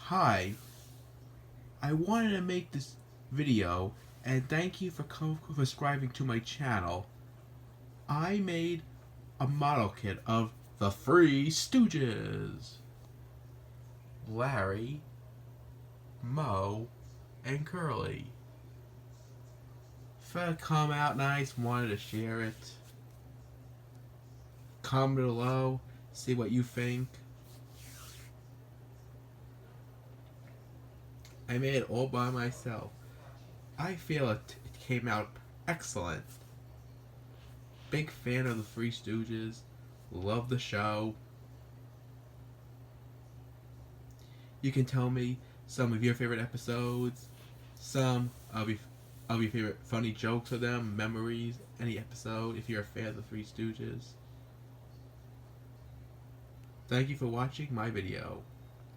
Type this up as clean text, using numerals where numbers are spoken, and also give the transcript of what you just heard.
Hi, I wanted to make this video and thank you for subscribing to my channel. I made a model kit of the Three Stooges. Larry, Moe, and Curly. Thought it'd come out nice, wanted to share it. Comment below, see what you think. I made it all by myself. I feel it came out excellent. Big fan of the Three Stooges. Love the show. You can tell me some of your favorite episodes, some of your favorite funny jokes of them, memories, any episode, if you're a fan of the Three Stooges. Thank you for watching my video.